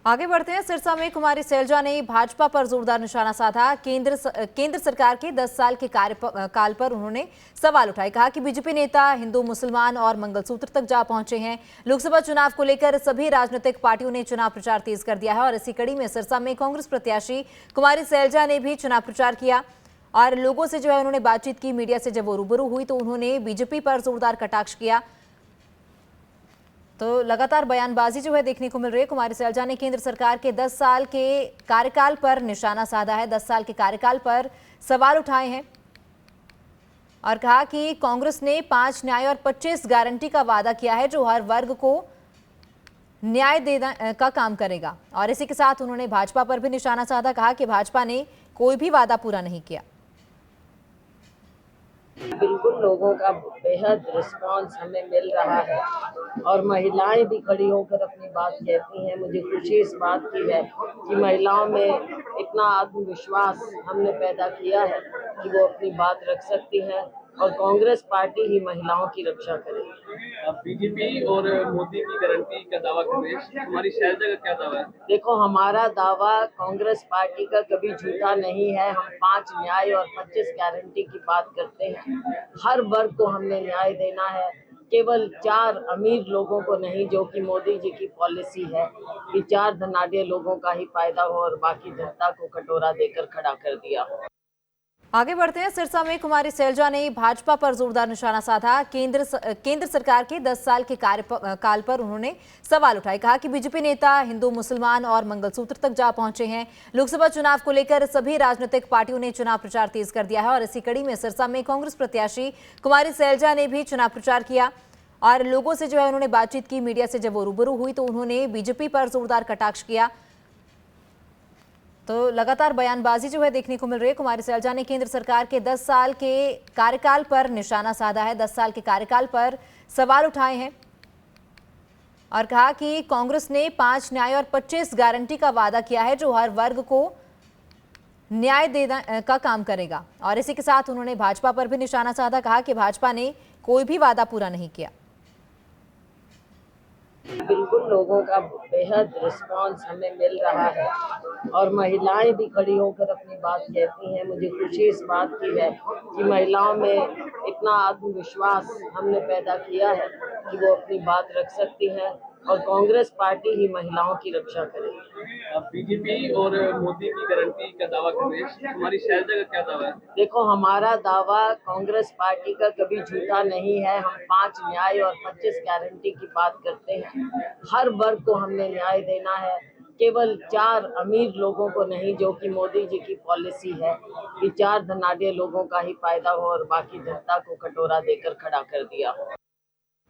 आगे बढ़ते हैं। सिरसा में कुमारी सैलजा ने भाजपा पर जोरदार निशाना साधा। केंद्र सरकार के 10 साल के कार्यकाल पर उन्होंने सवाल उठाए। कहा कि बीजेपी नेता हिंदू मुसलमान और मंगलसूत्र तक जा पहुंचे हैं। लोकसभा चुनाव को लेकर सभी राजनीतिक पार्टियों ने चुनाव प्रचार तेज कर दिया है और इसी कड़ी में सिरसा में कांग्रेस प्रत्याशी कुमारी सैलजा ने भी चुनाव प्रचार किया और लोगों से उन्होंने बातचीत की। मीडिया से जब वो रूबरू हुई तो उन्होंने बीजेपी पर जोरदार कटाक्ष किया। तो लगातार बयानबाजी देखने को मिल रही है। कुमारी सैलजा ने केंद्र सरकार के 10 साल के कार्यकाल पर निशाना साधा है। 10 साल के कार्यकाल पर सवाल उठाए हैं और कहा कि कांग्रेस ने 5 न्याय और 25 गारंटी का वादा किया है जो हर वर्ग को न्याय देने का काम करेगा। और इसी के साथ उन्होंने भाजपा पर भी निशाना साधा। कहा कि भाजपा ने कोई भी वादा पूरा नहीं किया। बिल्कुल लोगों का बेहद रिस्पांस हमें मिल रहा है और महिलाएं भी खड़ी होकर अपनी बात कहती हैं। मुझे खुशी इस बात की है कि महिलाओं में इतना आत्मविश्वास हमने पैदा किया है कि वो अपनी बात रख सकती हैं और कांग्रेस पार्टी ही महिलाओं की रक्षा करेगी। बीजेपी और मोदी की गारंटी का दावा कर रहे हैं, हमारी सैलजा का क्या दावा है? देखो, हमारा दावा कांग्रेस पार्टी का कभी झूठा नहीं है। हम 5 न्याय और 25 गारंटी की बात करते हैं। हर वर्ग को हमने न्याय देना है, केवल 4 अमीर लोगों को नहीं, जो कि मोदी जी की पॉलिसी है कि 4 धनाढ्य लोगों का ही फायदा हो और बाकी जनता को कटोरा देकर खड़ा कर दिया हो। आगे बढ़ते हैं। सिरसा में कुमारी सैलजा ने भाजपा पर जोरदार निशाना साधा। केंद्र सरकार के 10 साल के कार्यकाल पर उन्होंने सवाल उठाए। कहा कि बीजेपी नेता हिंदू मुसलमान और मंगलसूत्र तक जा पहुंचे हैं। लोकसभा चुनाव को लेकर सभी राजनीतिक पार्टियों ने चुनाव प्रचार तेज कर दिया है और इसी कड़ी में सिरसा में कांग्रेस प्रत्याशी कुमारी सैलजा ने भी चुनाव प्रचार किया और लोगों से उन्होंने बातचीत की। मीडिया से जब वो रूबरू हुई तो उन्होंने बीजेपी पर जोरदार कटाक्ष किया। तो लगातार बयानबाजी देखने को मिल रही है। कुमारी सैलजा ने केंद्र सरकार के 10 साल के कार्यकाल पर निशाना साधा है। 10 साल के कार्यकाल पर सवाल उठाए हैं और कहा कि कांग्रेस ने 5 न्याय और 25 गारंटी का वादा किया है जो हर वर्ग को न्याय देने का काम करेगा। और इसी के साथ उन्होंने भाजपा पर भी निशाना साधा। कहा कि भाजपा ने कोई भी वादा पूरा नहीं किया। बिल्कुल लोगों का बेहद रिस्पांस हमें मिल रहा है और महिलाएं भी खड़ी होकर अपनी बात कहती हैं। मुझे खुशी इस बात की है कि महिलाओं में इतना आत्मविश्वास हमने पैदा किया है कि वो अपनी बात रख सकती हैं और कांग्रेस पार्टी ही महिलाओं की रक्षा करेगी। बीजेपी और मोदी की गारंटी का दावा कर रहे हैं, हमारी सैलजा का क्या दावा है? देखो, हमारा दावा कांग्रेस पार्टी का कभी झूठा नहीं है। हम 5 न्याय और 25 गारंटी की बात करते हैं। हर वर्ग को हमने न्याय देना है, केवल 4 अमीर लोगों को नहीं, जो कि मोदी जी की पॉलिसी है कि 4 धनाढ्य लोगों का ही फायदा हो और बाकी जनता को कटोरा देकर खड़ा कर दिया हो।